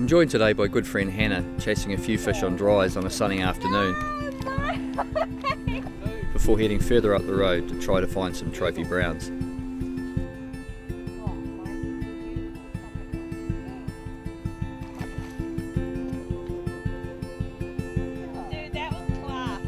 I'm joined today by good friend Hannah, chasing a few fish on dries on a sunny afternoon, before heading further up the road to try to find some trophy browns. Dude, that was class.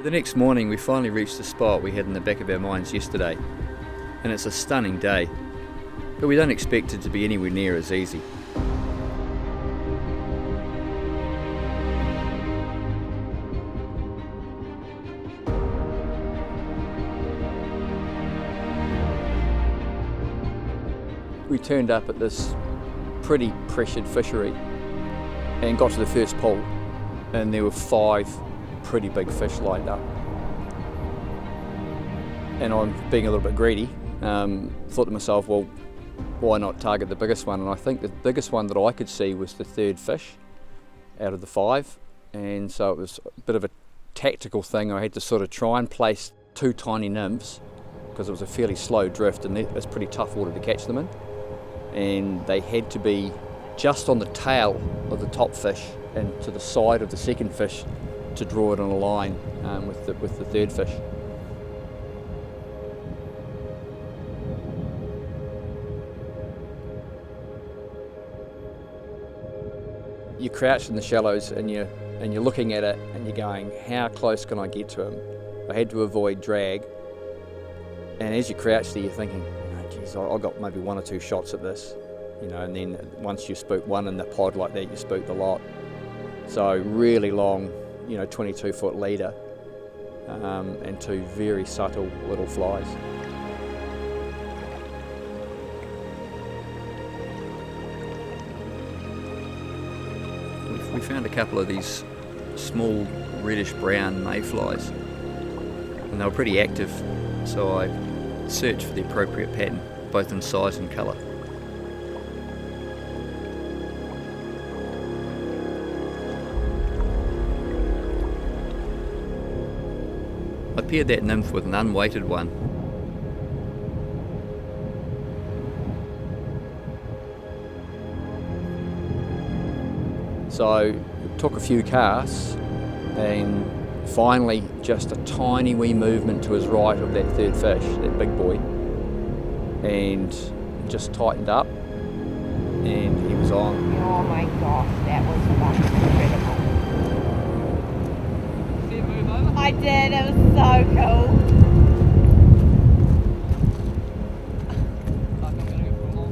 The next morning we finally reached the spot we had in the back of our minds yesterday, and it's a stunning day, but we don't expect it to be anywhere near as easy. We turned up at this pretty pressured fishery and got to the first pool, and there were 5 pretty big fish lined up. And I'm being a little bit greedy, thought to myself, well, why not target the biggest one? And I think the biggest one that I could see was the 3rd fish out of the 5. And so it was a bit of a tactical thing. I had to sort of try and place 2 tiny nymphs, because it was a fairly slow drift and it's pretty tough water to catch them in. And they had to be just on the tail of the top fish and to the side of the second fish to draw it on a line with the 3rd fish. You crouch in the shallows and you're looking at it and you're going, how close can I get to him? I had to avoid drag, and as you crouch there, you're thinking, geez, I got maybe 1 or 2 shots at this, and then once you spook one in the pod like that, you spook the lot. So really long, 22-foot leader, and 2 very subtle little flies. We found a couple of these small reddish brown mayflies, and they were pretty active, so I searched for the appropriate pattern, both in size and colour. I paired that nymph with an unweighted one. So it took a few casts, and finally just a tiny wee movement to his right of that 3rd fish, that big boy, and just tightened up and he was on. Oh my gosh, that was fucking incredible. See it move over? I did, it was so cool. I'm not going to go for a long.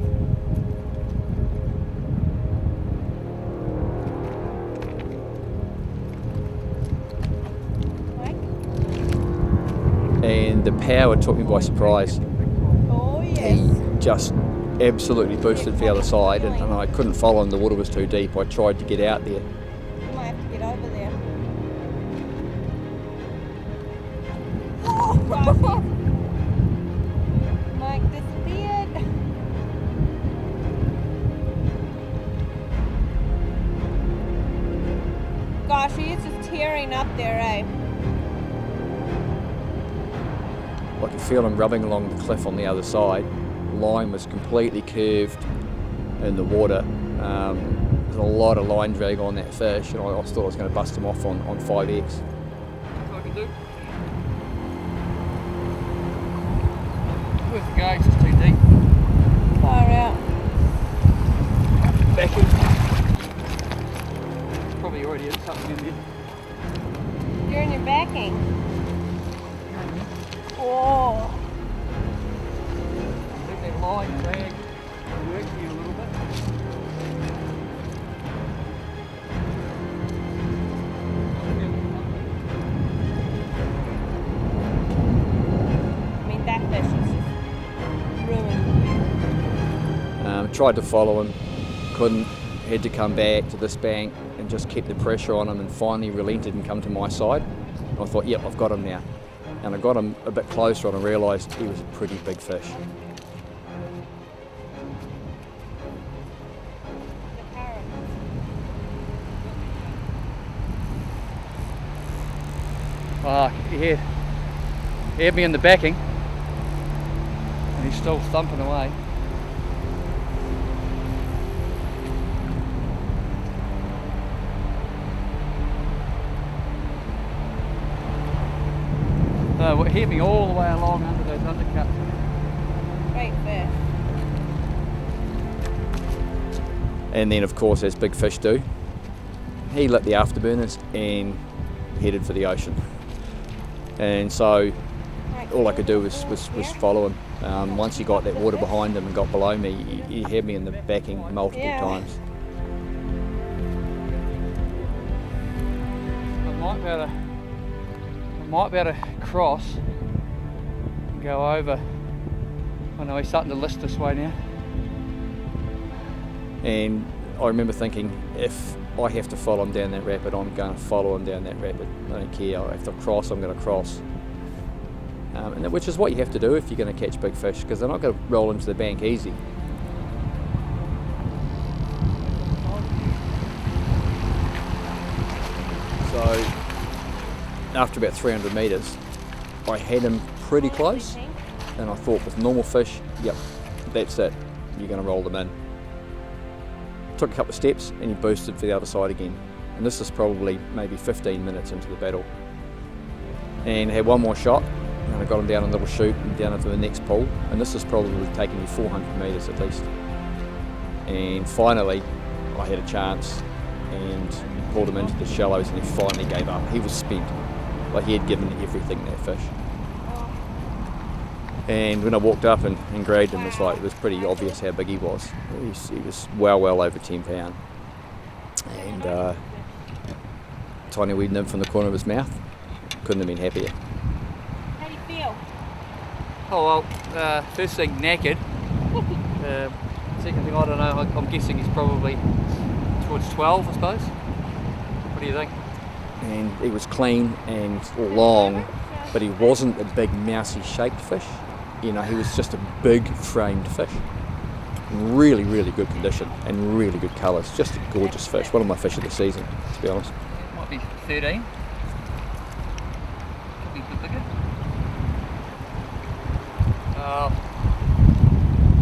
And the power took me by surprise. Oh yes. He just absolutely boosted for the other side, and I couldn't follow him, the water was too deep. I tried to get out there. You might have to get over there. gosh. Mike disappeared. Gosh, he is just tearing up there, eh? I could feel him rubbing along the cliff on the other side. The line was completely curved in the water. There's a lot of line drag on that fish, and I thought I was going to bust him off on 5X. That's what I can do. Where's the go? It's just too deep. Far out. Back in. Probably already is something in there. You're in your backing. Oh. Let that line drag work here a little bit. I mean, that fish is just ruined. Tried to follow him, couldn't, had to come back to this bank and just keep the pressure on him, and finally relented and come to my side. And I thought, yep, I've got him now. And I got him a bit closer and I realised he was a pretty big fish. He had me in the backing, and he's still thumping away. It hit me all the way along under those undercuts. Great fish. And then, of course, as big fish do, he lit the afterburners and headed for the ocean. And so all I could do was follow him. Once he got that water behind him and got below me, he had me in the backing multiple times. I might be able to cross and go over. I know he's starting to list this way now. And I remember thinking, if I have to follow him down that rapid, I'm going to follow him down that rapid. I don't care. If I cross, I'm going to cross. Which is what you have to do if you're going to catch big fish, because they're not going to roll into the bank easy. So after about 300 metres, I had him pretty close, and I thought with normal fish, yep, that's it, you're going to roll them in. Took a couple of steps and he boosted for the other side again. And this is probably maybe 15 minutes into the battle. And had one more shot, and I got him down a little chute and down into the next pool. And this is probably taking me 400 metres at least. And finally, I had a chance and pulled him into the shallows, and he finally gave up. He was spent. Like, he had given everything, that fish. And when I walked up and grabbed him, it was pretty obvious how big he was. He was well over 10 pound. And tiny wee nymph from the corner of his mouth. Couldn't have been happier. How do you feel? Oh well, first thing, knackered. Second thing, I don't know, I'm guessing he's probably towards 12, I suppose. What do you think? And he was clean and long, but he wasn't a big mousy shaped fish. You know, he was just a big framed fish. Really, really good condition and really good colours. Just a gorgeous fish. One of my fish of the season, to be honest. Might be 13. Could be a bit bigger.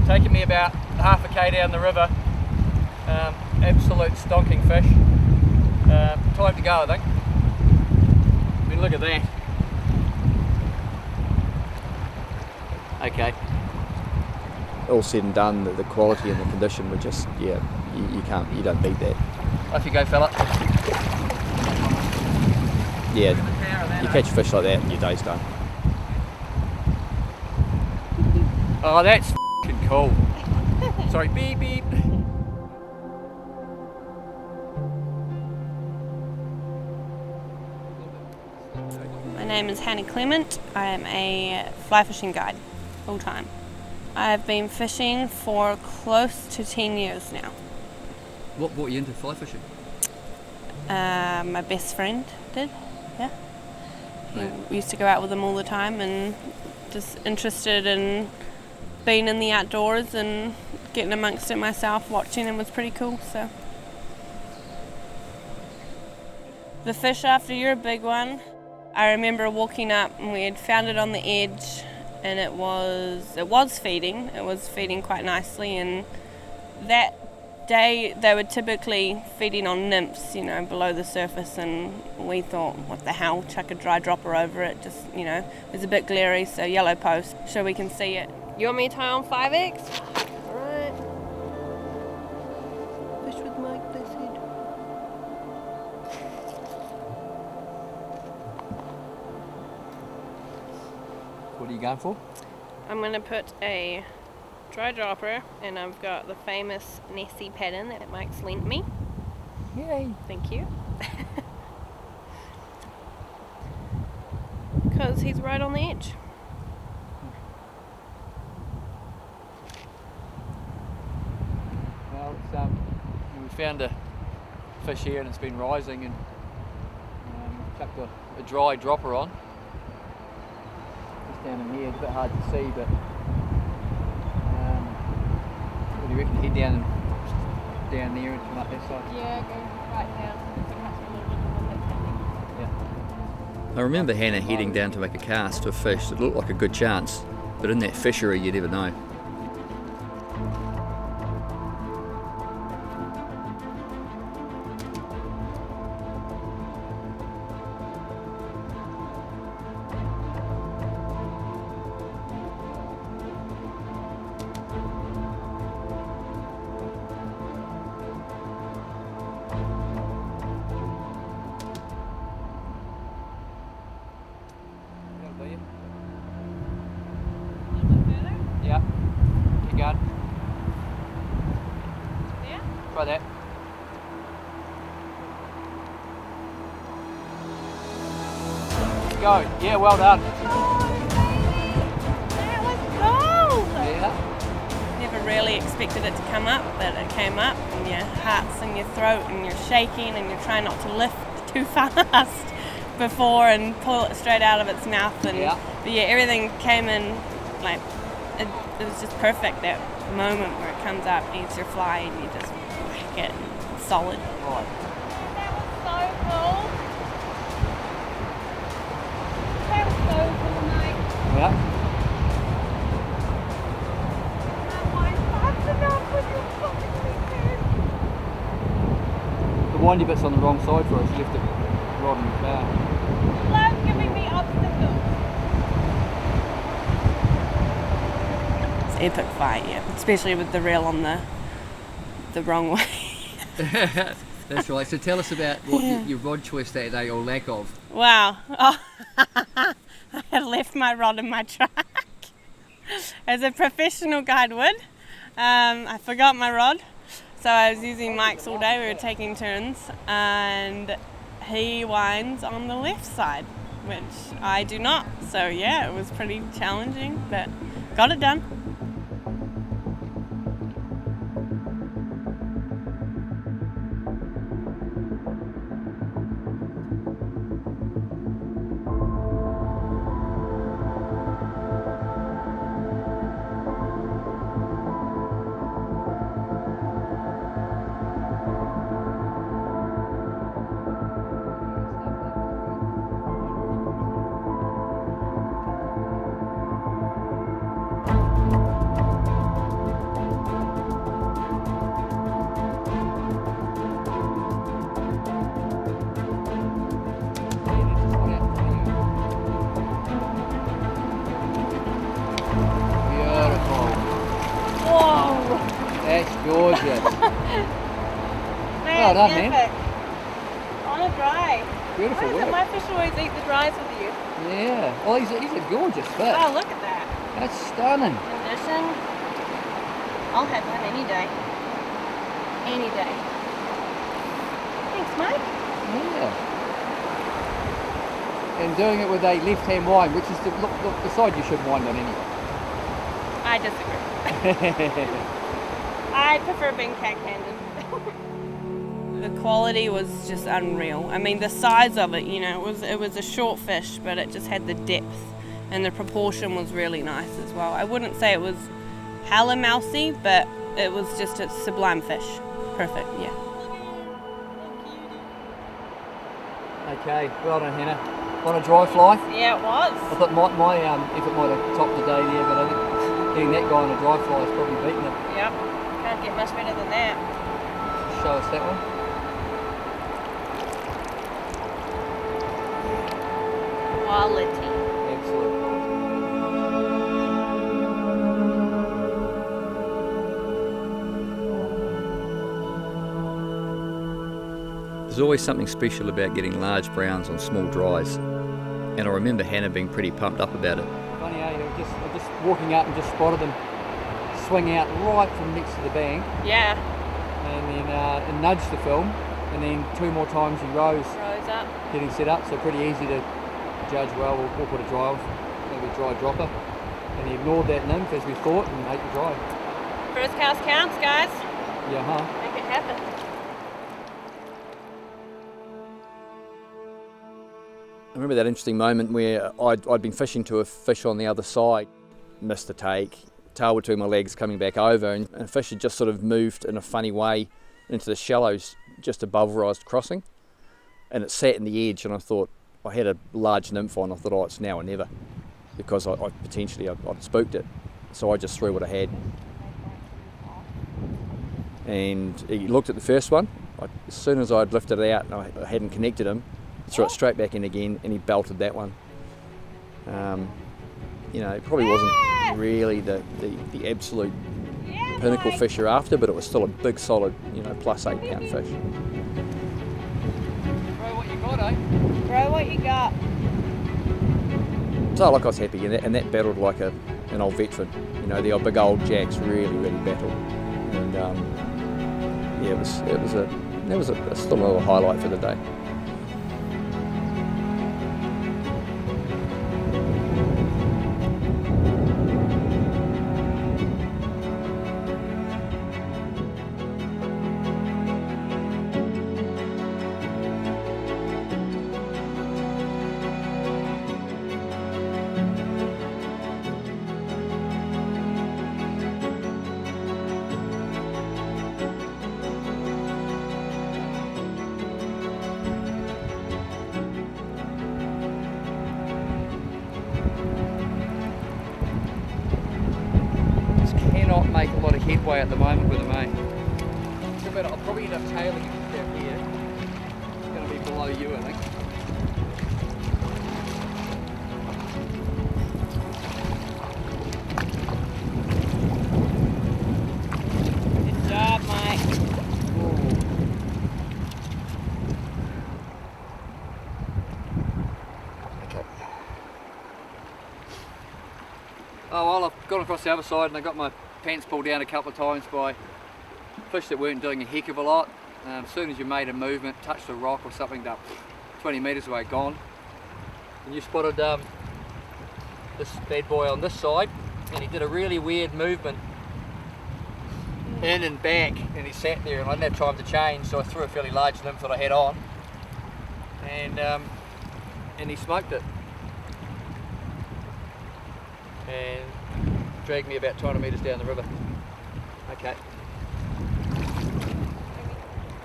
Taking me about half a k down the river. Absolute stonking fish. Time to go, I think. I mean, look at that. Okay. All said and done, the quality and the condition were just, you don't beat that. Off you go, fella. Yeah, you catch a fish like that and your day's done. Oh, that's f***ing cool. Sorry, beep beep. My name is Hannah Clement. I am a fly fishing guide, full time. I've been fishing for close to 10 years now. What brought you into fly fishing? My best friend did, yeah. We used to go out with him all the time, and just interested in being in the outdoors and getting amongst it myself, watching him was pretty cool. So the fish after you're a big one. I remember walking up and we had found it on the edge, and it was feeding. It was feeding quite nicely, and that day they were typically feeding on nymphs, below the surface, and we thought, what the hell, chuck a dry dropper over it, just, it was a bit glary, so yellow post so we can see it. You want me to tie on 5X? Alright. Fish with Mike, they said. What are you going for? I'm going to put a dry dropper, and I've got the famous Nessie pattern that Mike's lent me. Yay! Thank you. Because he's right on the edge. Well, it's, we found a fish here and it's been rising, and chucked a dry dropper on. Just down in here, it's a bit hard to see, but what do you reckon? Head down there and come up that side? Yeah, go right down. I remember Hannah heading down to make a cast to a fish that looked like a good chance, but in that fishery you never know. Yeah. Keep going. Yeah? Try that. Go. Yeah, well done. That was gold! Yeah. Never really expected it to come up, but it came up, and your heart's in your throat, and you're shaking, and you're trying not to lift too fast before and pull it straight out of its mouth. And but yeah, everything came in like it was just perfect, that moment where it comes up, eats your fly, and you just whack it solid. Right. That was so cool. That was so cool, mate. Yeah. My fast enough when you fucking The windy bit's on the wrong side for us. You left it right in the car. love giving me obstacles. It's epic fight, yeah, especially with the reel on the wrong way. That's right. So tell us about what your rod choice that day, or lack of. Wow. Oh. I had left my rod in my truck, as a professional guide would. I forgot my rod, so I was using Mike's all day. We were taking turns, and he winds on the left side, which I do not. So yeah, it was pretty challenging, but got it done. That's gorgeous. Man, Well done, man. epic. On a dry. Beautiful What is it? work. My fish always eat the dries with you. Yeah. Oh, he's a gorgeous fish. Oh, look at that. That's stunning. Condition. I'll have that any day. Any day. Thanks, Mike. Yeah. And doing it with a left-hand wind, which is the side you should wind on anyway. I disagree. I prefer being cack-handed. The quality was just unreal. I mean, the size of it, you know, it was a short fish, but it just had the depth, and the proportion was really nice as well. I wouldn't say it was hella mousy, but it was just a sublime fish. Perfect, yeah. Okay, well done, Hannah. On a dry fly? Yeah, it was. I thought my effort might have topped the day there, but I think getting that guy on a dry fly is probably beating it. Yep, can't get much better than that. Show us that one. Quality. Absolute quality. There's always something special about getting large browns on small dries, and I remember Hannah being pretty pumped up about it. Funny, eh? I just walking up and just spotted them swing out right from next to the bank, Yeah. and then and nudged the film, and then 2 more times he rose, Rose up. getting set up. So pretty easy to judge. Well, we'll put a dry off, maybe a dry dropper, and he ignored that nymph as we thought and ate the dry. First cast counts, guys. Yeah, huh? Make it happen. I remember that interesting moment where I'd been fishing to a fish on the other side, missed the take, tail between my legs coming back over, and a fish had just sort of moved in a funny way into the shallows just above where I was crossing, and it sat in the edge, and I thought, I had a large nymph on, I thought, oh, it's now or never, because I'd spooked it, so I just threw what I had. And he looked at the first one, as soon as I'd lifted it out and I hadn't connected him, threw it straight back in again, and he belted that one. You know, it probably wasn't really the absolute pinnacle fish you're after, but it was still a big, solid, you know, plus 8 pound fish. Throw what you got, eh? Throw what you got. So like I was happy, and that battled like an old veteran. You know, the big old jacks really battled, and yeah, it was still a little highlight for the day. Cannot make a lot of headway at the moment with them, eh? I'll probably end up tailing it down here. It's going to be below you, I think. Good job, Mike. Okay. Oh well, I've gone across the other side and I got my pants pulled down a couple of times by fish that weren't doing a heck of a lot. As soon as you made a movement, touched a rock or something, up 20 metres away, gone. And you spotted this bad boy on this side, and he did a really weird movement in and back, and he sat there, and I didn't have time to change, so I threw a fairly large nymph that I had on, and he smoked it. And dragged me about 200 metres down the river. Okay.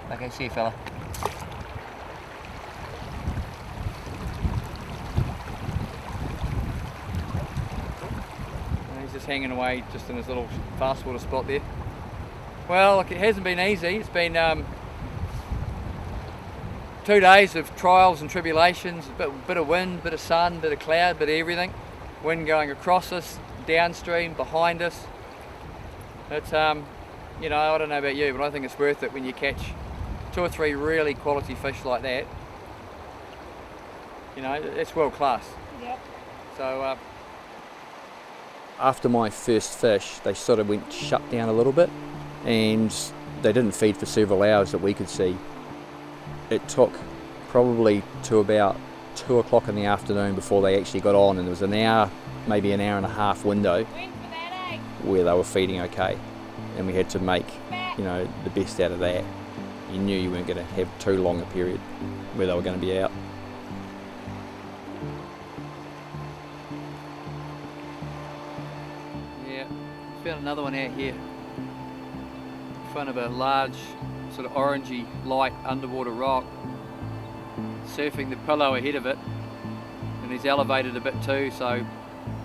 Okay, see you, fella. And he's just hanging away just in his little fast water spot there. Well, look, it hasn't been easy. It's been 2 days of trials and tribulations, a bit of wind, bit of sun, bit of cloud, bit of everything. Wind going across us, downstream, behind us. It's, you know, I don't know about you, but I think it's worth it when you catch 2 or 3 really quality fish like that. You know, it's world class. Yep. So, After my first fish, they sort of went shut down a little bit, and they didn't feed for several hours that we could see. It took probably to about 2 o'clock in the afternoon before they actually got on, and there was an hour, maybe an hour and a half window where they were feeding okay, and we had to make, you know, the best out of that. you knew you weren't going to have too long a period where they were going to be out. Yeah, found another one out here in front of a large sort of orangey light underwater rock, surfing the pillow ahead of it, and he's elevated a bit too, so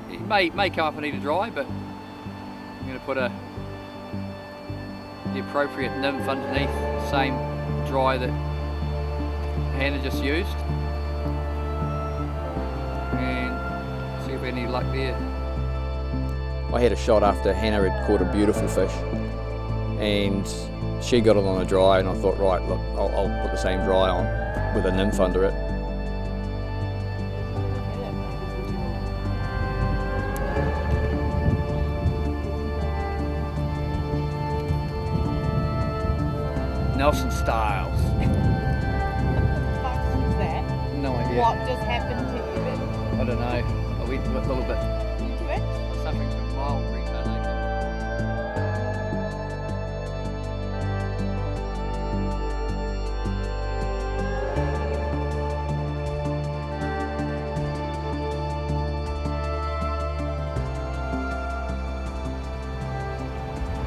he may come up and eat a dry, but I'm going to put the appropriate nymph underneath, the same dry that Hannah just used, and see if we have any luck there. I had a shot after Hannah had caught a beautiful fish, and she got it on a dry, and I thought, right, look, I'll put the same dry on with a nymph under it. Nelson Styles. What the fuck was that? No idea. What just happened to you then? I don't know. I went a little bit Into it? suffering from mild retardation.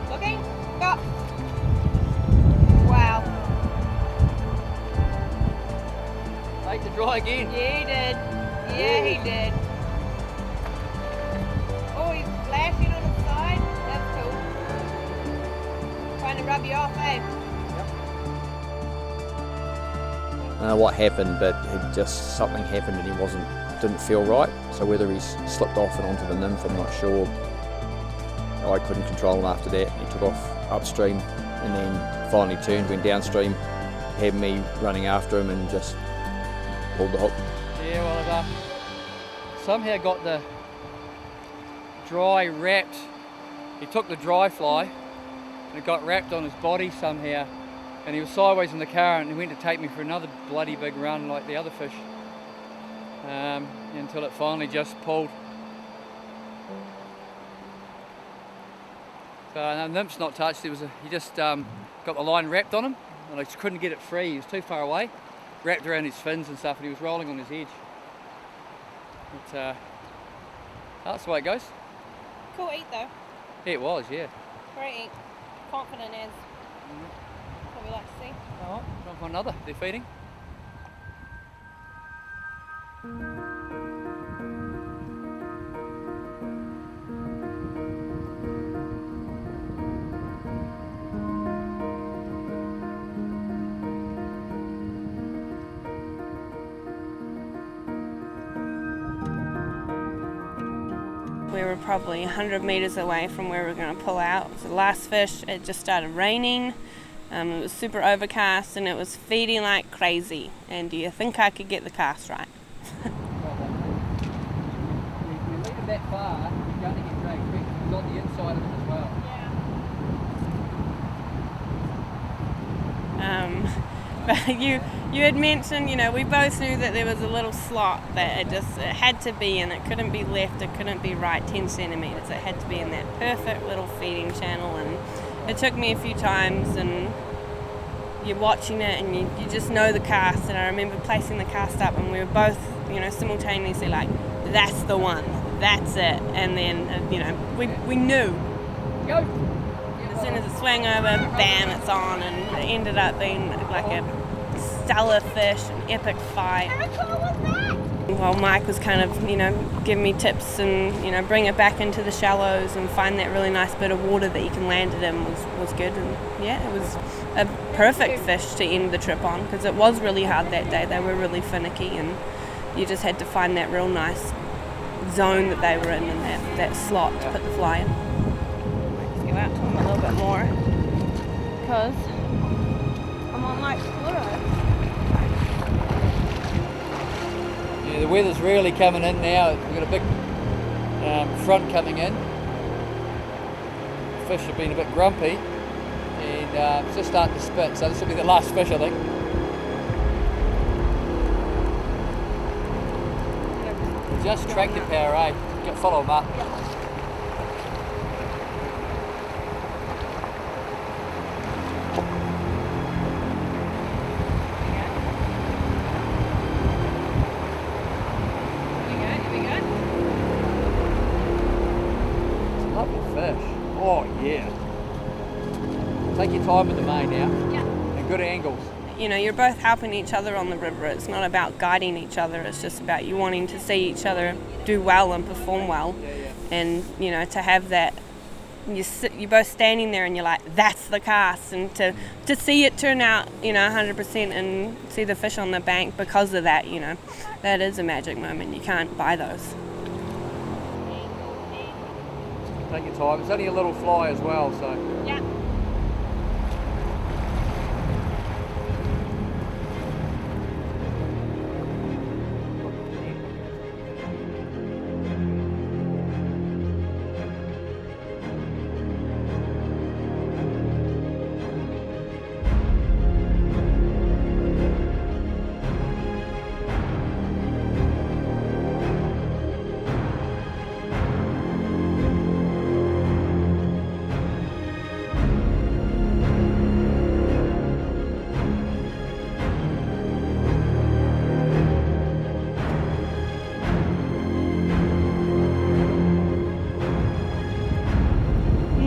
Looking? Go! Wow. Take the dry again. Yeah, he did. Yeah, he did. Oh, he's flashing on the side. That's cool. Trying to rub you off, eh? I don't know what happened, but something happened and he didn't feel right. So whether he's slipped off and onto the nymph, I'm not sure. I couldn't control him after that. He took off upstream and then finally turned, went downstream, had me running after him and just pulled the hook. Yeah, well, I've somehow got the dry wrapped. He took the dry fly and it got wrapped on his body somehow, and he was sideways in the car and he went to take me for another bloody big run like the other fish, until it finally just pulled. So no, nymph's not touched. He just got the line wrapped on him, and I just couldn't get it free. He was too far away, wrapped around his fins and stuff, and he was rolling on his edge. But that's the way it goes. Cool eat though. Yeah, it was, yeah. Great eat. Confident as. That's what we like to see. Oh, trying for another. They're feeding. We were probably 100 metres away from where we were going to pull out. It was the last fish. It just started raining. It was super overcast and it was feeding like crazy. And do you think I could get the cast right? You leave it that far, you're going to get dragged quick. It's on the inside of it as well. But you had mentioned, we both knew that there was a little slot that it had to be in. It couldn't be left, it couldn't be right 10 centimetres. It had to be in that perfect little feeding channel, and it took me a few times, and you're watching it and you just know the cast. And I remember placing the cast up and we were both, simultaneously like, that's the one, that's it. And then, we knew. Go! As soon as it swung over, bam, it's on, and it ended up being like a stellar fish, an epic fight. How cool was that? While Mike was kind of, giving me tips and, bring it back into the shallows and find that really nice bit of water that you can land it in was good. And yeah, it was a perfect fish to end the trip on, because it was really hard that day. They were really finicky and you just had to find that real nice zone that they were in and that slot to put the fly in. Go out to them a little bit more because I'm on Mike's photo. Yeah, the weather's really coming in now. We've got a big front coming in. Fish have been a bit grumpy and it's just starting to spit, so this will be the last fish, I think. Just tractor power, eh? Follow them up. Lovely fish. Oh yeah. Take your time with the main now. Yeah. And good angles. You know, you're both helping each other on the river. It's not about guiding each other. It's just about you wanting to see each other do well and perform well. And, you know, to have that, you're both standing there and you're like, that's the cast. And to see it turn out, you know, 100% and see the fish on the bank because of that, you know, that is a magic moment. You can't buy those. Take your time. It's only a little fly as well, so. Yeah.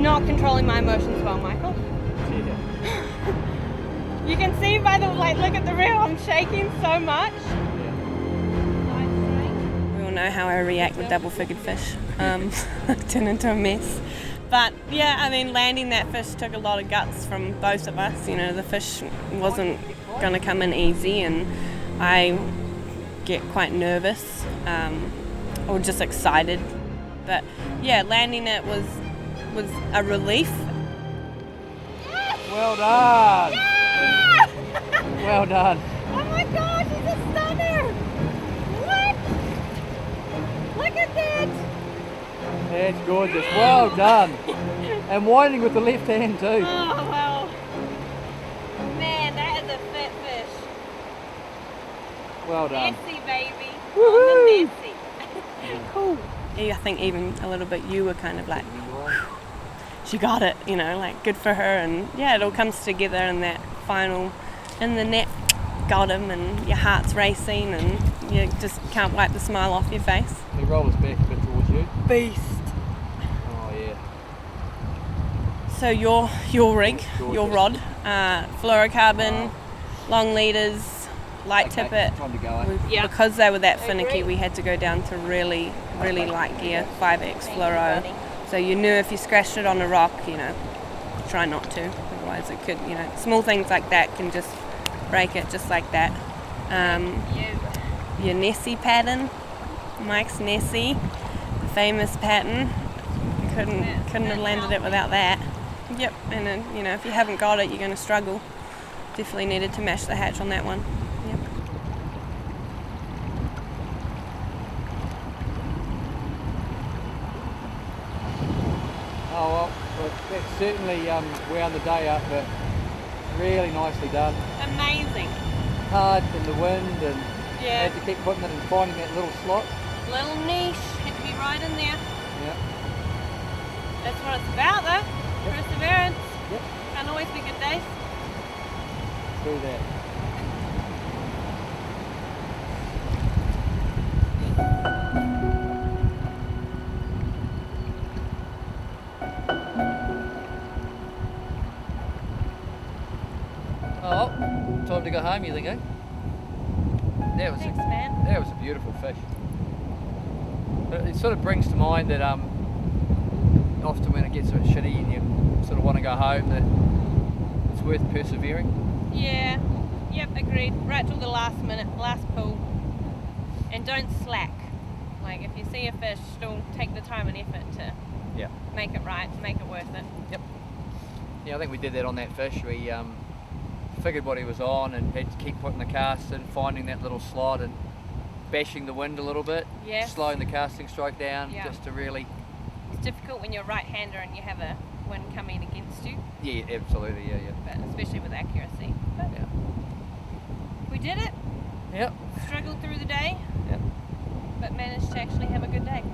Not controlling my emotions well, Michael. You can see by the look at the reel, I'm shaking so much. We all know how I react with double-figured fish. I turn into a mess. But yeah, I mean, landing that fish took a lot of guts from both of us. You know, the fish wasn't going to come in easy, and I get quite nervous or just excited. But yeah, landing it was a relief. Well done. Yeah! Well done. Oh my gosh, he's a stunner! What? Look at that! That's gorgeous. Well done. And winding with the left hand too. Oh wow. Man, that is a fit fish. Well done. Nessie, baby. Woohoo! On the Nessie. Cool. I think even a little bit you were kind of like, she got it, you know, like good for her. And yeah, it all comes together in that final, in the net, got him, and your heart's racing and you just can't wipe the smile off your face. He roll us back a bit towards you. Beast. Oh yeah. So your rig, your rod, fluorocarbon, long leaders, light Okay, tippet. time to go, eh? Yeah. Because they were that I finicky, agree. we had to go down to really light gear, 5X fluoro. So you knew if you scratched it on a rock, you know, try not to, otherwise it could, you know, small things like that can just break it just like that. Your Nessie pattern, Mike's Nessie, the famous pattern. Couldn't have landed it without that. Yep, and then, you know, if you haven't got it, you're going to struggle. Definitely needed to mash the hatch on that one. Yep. Oh well, that's certainly wound the day up, but really nicely done. Amazing. Hard in the wind, and Yeah. had to keep putting it and finding that little slot. Little niche. Had to be right in there. Yeah. That's what it's about though. Perseverance. Yep. Can't always be good days. Do that. Oh, time to go home, you think, eh? That was Thanks, man. that was a beautiful fish. But it sort of brings to mind that often when it gets a bit shitty and you sort of want to go home, that it's worth persevering. Yeah. Yep, agreed. Right till the last minute, last pull. And don't slack. Like if you see a fish, still take the time and effort to Yeah. make it right, make it worth it. Yep. Yeah, I think we did that on that fish. We figured what he was on and had to keep putting the cast in, finding that little slot and bashing the wind a little bit, Yes. slowing the casting stroke down, Yeah. just to really. It's difficult when you're a right-hander and you have a wind coming against you, Yeah, absolutely. Yeah. but especially with accuracy. But Yeah. we did it. Yep. Struggled through the day, Yep. but managed to actually have a good day.